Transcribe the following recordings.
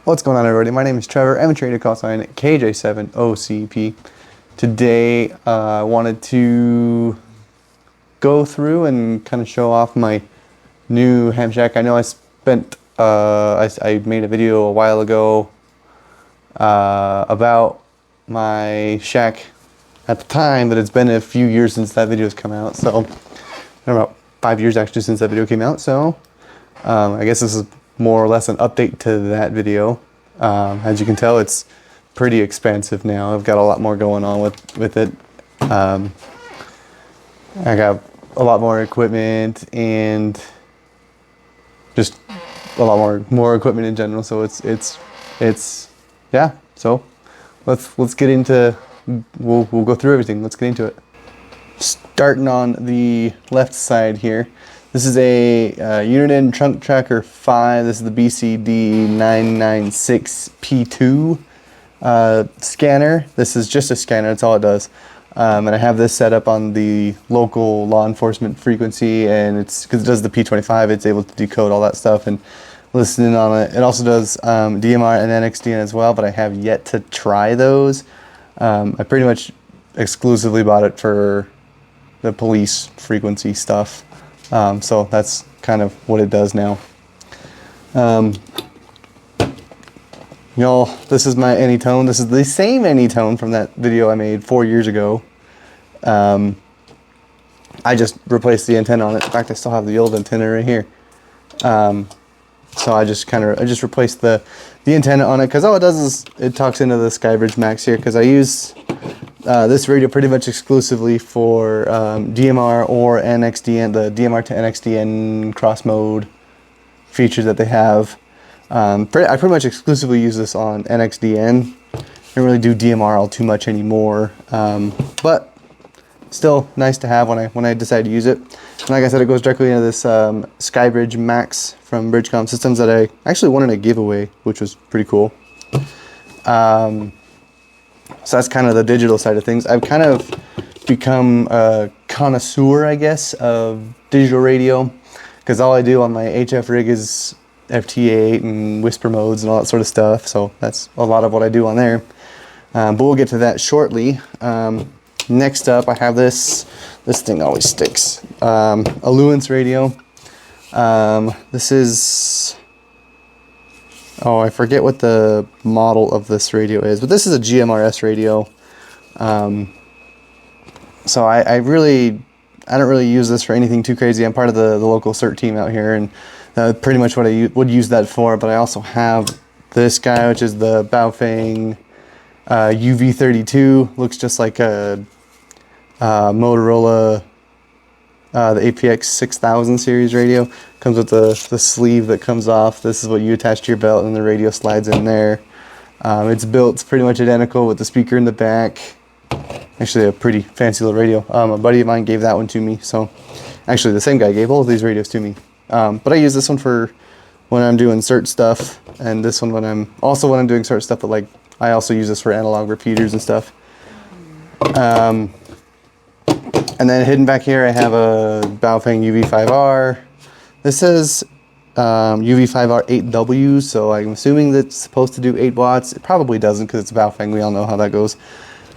What's going on, everybody? My name is Trevor. I'm a trader call sign KJ7OCP. Today I wanted to go through and kind of show off my new ham shack. I know I spent I made a video a while ago about my shack at the time, but it's been a few years since that video has come out. So about 5 years actually since that video came out. So I guess this is more or less an update to that video. As you can tell, it's pretty expansive now. I've got a lot more going on with it. I got a lot more equipment and just a lot more equipment in general. So it's yeah. So let's get into. We'll go through everything. Let's get into it. Starting on the left side here. This is a Uniden Trunk Tracker 5. This is the BCD996P2 scanner. This is just a scanner, that's all it does. And I have this set up on the local law enforcement frequency, and it's because it does the P25, it's able to decode all that stuff and listen in on it. It also does DMR and NXDN as well, but I have yet to try those. I pretty much exclusively bought it for the police frequency stuff. So that's kind of what it does now. Y'all, this is my Anytone. This is the same Anytone from that video I made 4 years ago. I just replaced the antenna on it. In fact, I still have the old antenna right here. So I just replaced the antenna on it, because all it does is it talks into the SkyBridge Max here, because I use this radio pretty much exclusively for DMR or NXDN, the DMR to NXDN cross mode feature that they have. I pretty much exclusively use this on NXDN. I don't really do DMR all too much anymore, but still nice to have when I decide to use it. And like I said, it goes directly into this SkyBridge Max from Bridgecom Systems that I actually won in a giveaway, which was pretty cool. So that's kind of the digital side of things. I've kind of become a connoisseur, I guess, of digital radio, because all I do on my HF rig is FT8 and whisper modes and all that sort of stuff. So that's a lot of what I do on there. But we'll get to that shortly. Next up, I have this thing always sticks. A Luance radio. This is... Oh, I forget what the model of this radio is, but this is a GMRS radio. So I don't really use this for anything too crazy. I'm part of the local CERT team out here, and pretty much what I would use that for. But I also have this guy, which is the Baofeng UV32. Looks just like a Motorola, the APX 6000 series radio. Comes with the sleeve that comes off. This is what you attach to your belt, and the radio slides in there. It's pretty much identical with the speaker in the back. Actually a pretty fancy little radio. A buddy of mine gave that one to me. So actually the same guy gave all of these radios to me. But I use this one for when I'm doing CERT stuff, and this one when I'm doing CERT stuff, but like I also use this for analog repeaters and stuff. And then hidden back here I have a Baofeng UV5R. This says UV5R 8W, so I'm assuming that's supposed to do 8 watts. It probably doesn't, because it's Baofeng. We all know how that goes.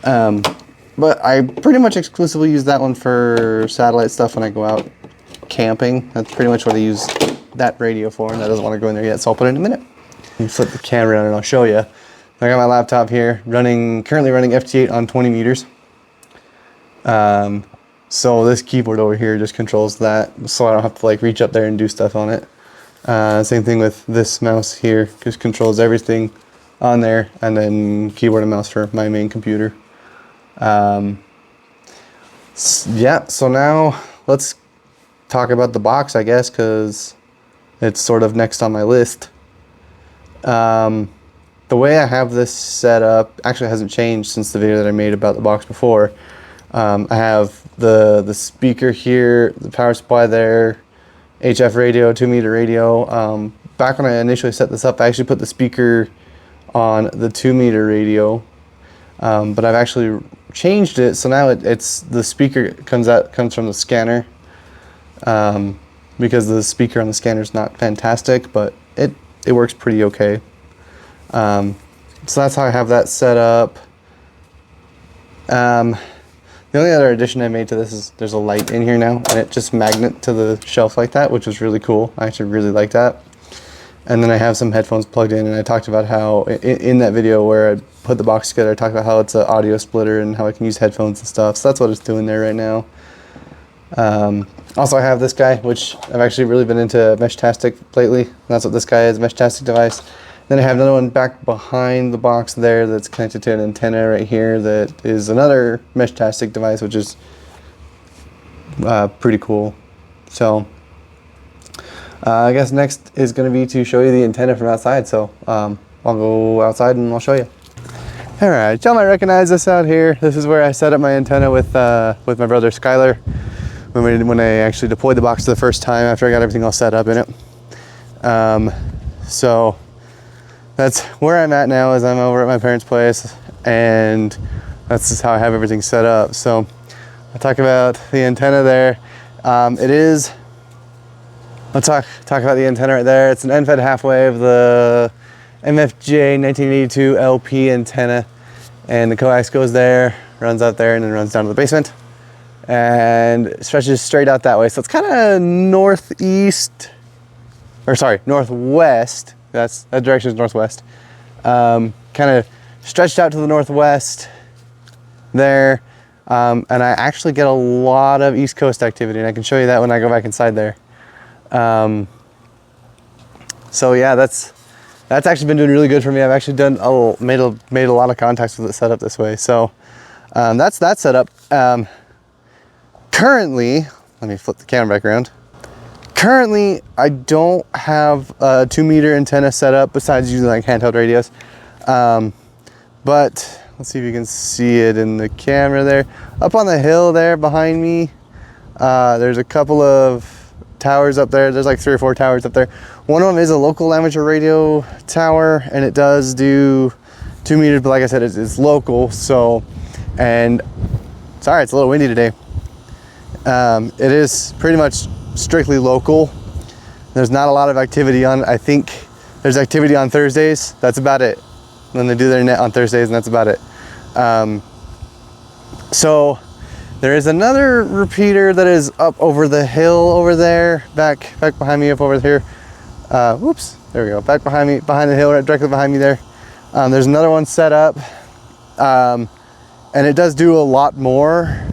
But I pretty much exclusively use that one for satellite stuff when I go out camping. That's pretty much what I use that radio for, and that doesn't want to go in there yet, so I'll put it in a minute. Let me flip the camera around and I'll show you. I got my laptop here, currently running FT8 on 20 meters. So this keyboard over here just controls that, so I don't have to like reach up there and do stuff on it. Same thing with this mouse here, just controls everything on there, and then keyboard and mouse for my main computer. Yeah, so now let's talk about the box, I guess, because it's sort of next on my list. The way I have this set up actually hasn't changed since the video that I made about the box before. I have the speaker here, the power supply there, HF radio, 2-meter radio. Back when I initially set this up, I actually put the speaker on the 2-meter radio, but I've actually changed it, so now it's the speaker comes from the scanner. because the speaker on the scanner is not fantastic, but it works pretty okay. So that's how I have that set up. The only other addition I made to this is there's a light in here now, and it just magnet to the shelf like that, which was really cool. I actually really like that. And then I have some headphones plugged in, and I talked about how in that video where I put the box together, I talked about how it's an audio splitter and how I can use headphones and stuff. So that's what it's doing there right now. Also, I have this guy, which I've actually really been into Meshtastic lately. And that's what this guy is, Meshtastic device. Then I have another one back behind the box there that's connected to an antenna right here that is another Meshtastic device, which is pretty cool. So I guess next is going to be to show you the antenna from outside. So I'll go outside and I'll show you. All right, y'all might recognize this out here. This is where I set up my antenna with my brother Skylar when I actually deployed the box the first time after I got everything all set up in it. So that's where I'm at now, is I'm over at my parents' place, and that's just how I have everything set up. So I'll talk about the antenna there. I'll talk about the antenna right there. It's an end-fed half-wave, the MFJ 1982 LP antenna, and the coax goes there, runs out there, and then runs down to the basement and stretches straight out that way. So it's kind of northwest. That direction is northwest. Kind of stretched out to the northwest there. And I actually get a lot of East Coast activity, and I can show you that when I go back inside there. So yeah, that's actually been doing really good for me. I've actually made a lot of contacts with it set up this way. So that's that setup. Currently, let me flip the camera back around. Currently, I don't have a 2-meter antenna set up besides using like handheld radios. But let's see if you can see it in the camera there. Up on the hill there behind me, there's a couple of towers up there. There's like 3 or 4 towers up there. One of them is a local amateur radio tower, and it does do 2 meters, but like I said, it's local. So, and sorry, it's a little windy today. It is pretty much strictly local. There's not a lot of activity on. I think there's activity on Thursdays. That's about it. When they do their net on Thursdays, and that's about it. So there is another repeater that is up over the hill over there, back behind me, up over here. Whoops, there we go. Back behind me, behind the hill, right directly behind me there. There's another one set up, and it does do a lot more.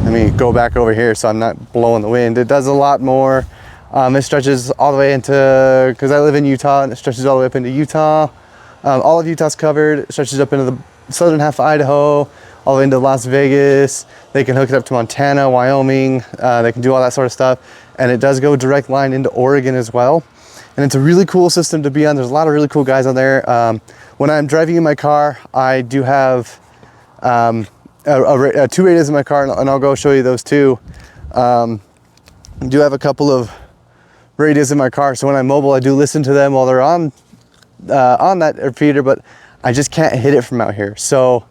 Let me go back over here so I'm not blowing the wind. It does a lot more. It stretches all the way into, because I live in Utah, and it stretches all the way up into Utah. All of Utah's covered. It stretches up into the southern half of Idaho, all the way into Las Vegas. They can hook it up to Montana, Wyoming. They can do all that sort of stuff. And it does go direct line into Oregon as well. And it's a really cool system to be on. There's a lot of really cool guys on there. When I'm driving in my car, I do have 2 radios in my car, and I'll go show you those too. I do have a couple of radios in my car, so when I'm mobile, I do listen to them while they're on that repeater, but I just can't hit it from out here. So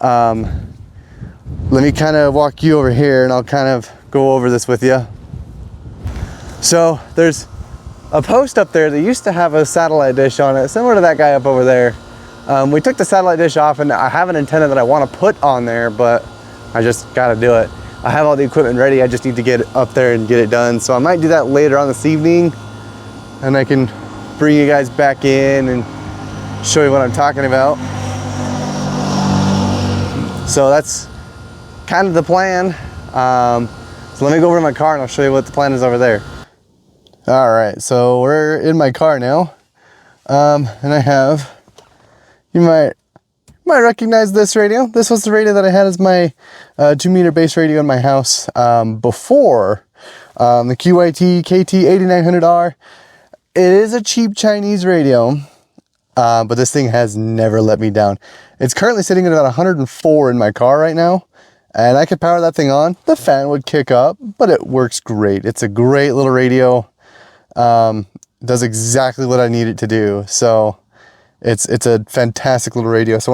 let me kind of walk you over here, and I'll kind of go over this with you. So there's a post up there that used to have a satellite dish on it, similar to that guy up over there. We took the satellite dish off, and I have an antenna that I want to put on there, but I just got to do it. I have all the equipment ready. I just need to get up there and get it done. So I might do that later on this evening, and I can bring you guys back in and show you what I'm talking about. So that's kind of the plan. So let me go over to my car, and I'll show you what the plan is over there. All right, so we're in my car now, and I have, you might recognize this radio. This was the radio that I had as my 2-meter base radio in my house before the QYT KT8900R. It is a cheap Chinese radio, but this thing has never let me down. It's currently sitting at about 104 in my car right now, and I could power that thing on. The fan would kick up, but it works great. It's a great little radio. Does exactly what I need it to do. So It's a fantastic little radio. So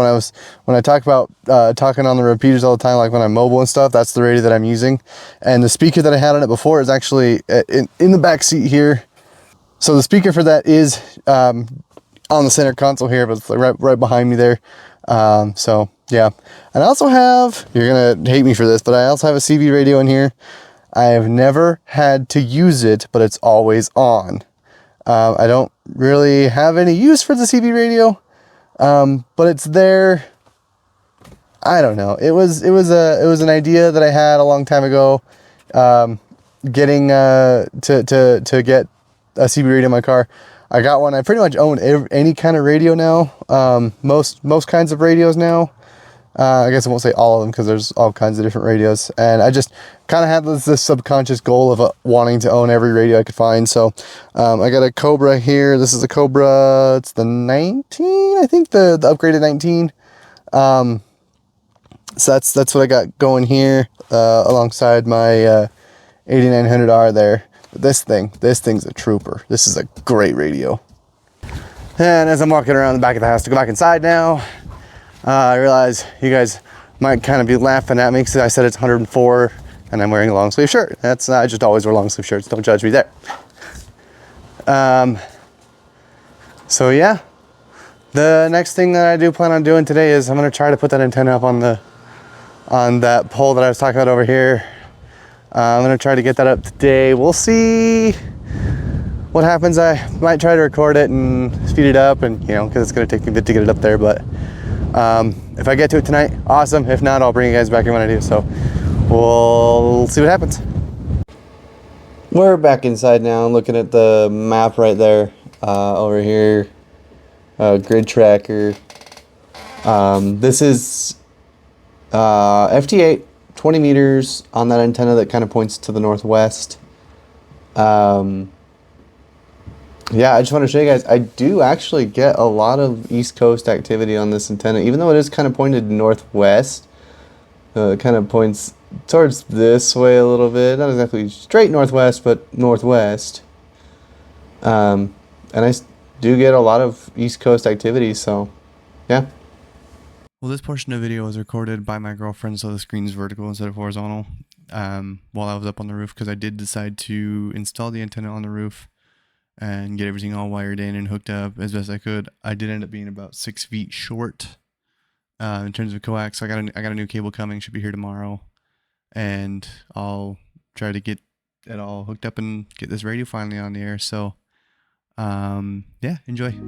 when I talk about talking on the repeaters all the time, like when I'm mobile and stuff, that's the radio that I'm using. And the speaker that I had on it before is actually in the back seat here. So the speaker for that is on the center console here, but it's right behind me there. So yeah, and I also have, you're gonna hate me for this, but I also have a CB radio in here. I have never had to use it, but it's always on. I don't really have any use for the CB radio, but it's there. I don't know. It was an idea that I had a long time ago, getting to get a CB radio in my car. I got one. I pretty much own any kind of radio now. Most kinds of radios now. I guess I won't say all of them because there's all kinds of different radios, and I just kind of had this subconscious goal of wanting to own every radio I could find. So I got a Cobra here. This is a Cobra. It's the 19, I think, the upgraded 19. So that's what I got going here alongside my 8900R there. But this thing's a trooper. This is a great radio. And as I'm walking around the back of the house to go back inside now, I realize you guys might kind of be laughing at me because I said it's 104 and I'm wearing a long sleeve shirt. I just always wear long sleeve shirts. Don't judge me there. So yeah, the next thing that I do plan on doing today is I'm going to try to put that antenna up on that pole that I was talking about over here. I'm going to try to get that up today. We'll see what happens. I might try to record it and speed it up, and because it's going to take me a bit to get it up there, but if I get to it tonight, awesome. If not, I'll bring you guys back in when I do. So we'll see what happens. We're back inside now, looking at the map right there over here. Grid tracker. This is FT8, 20 meters on that antenna that kind of points to the northwest. Yeah, I just want to show you guys, I do actually get a lot of East Coast activity on this antenna, even though it is kind of pointed northwest. It kind of points towards this way a little bit, not exactly straight northwest, but northwest. And I do get a lot of East Coast activity, so yeah. Well, this portion of the video was recorded by my girlfriend, so the screen's vertical instead of horizontal, while I was up on the roof, because I did decide to install the antenna on the roof and get everything all wired in and hooked up as best I could. I did end up being about 6 feet short in terms of coax. So I got a new cable coming, should be here tomorrow, and I'll try to get it all hooked up and get this radio finally on the air. So yeah, enjoy.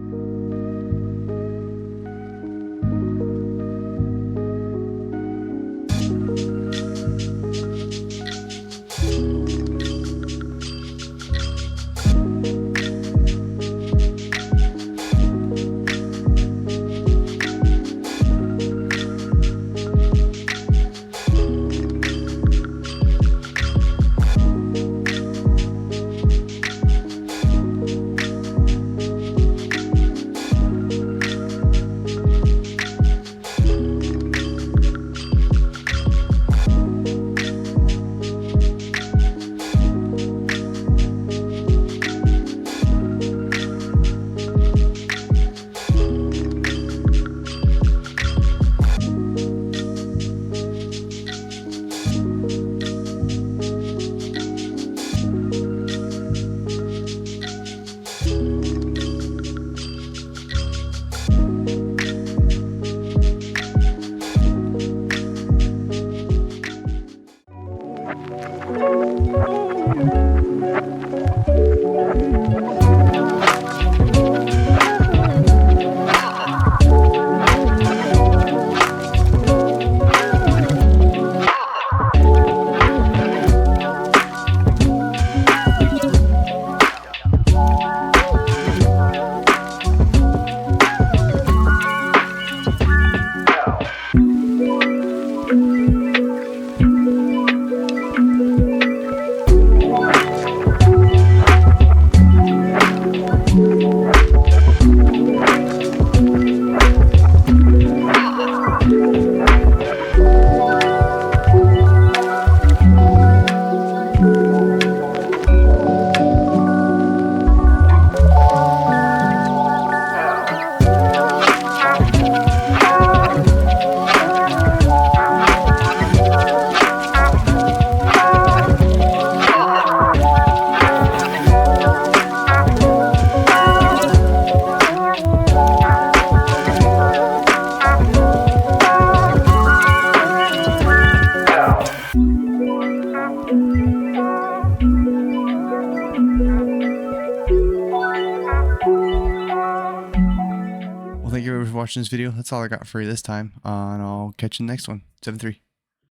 Well, thank you everyone for watching this video. That's all I got for you this time, and I'll catch you in the next one. 7-3.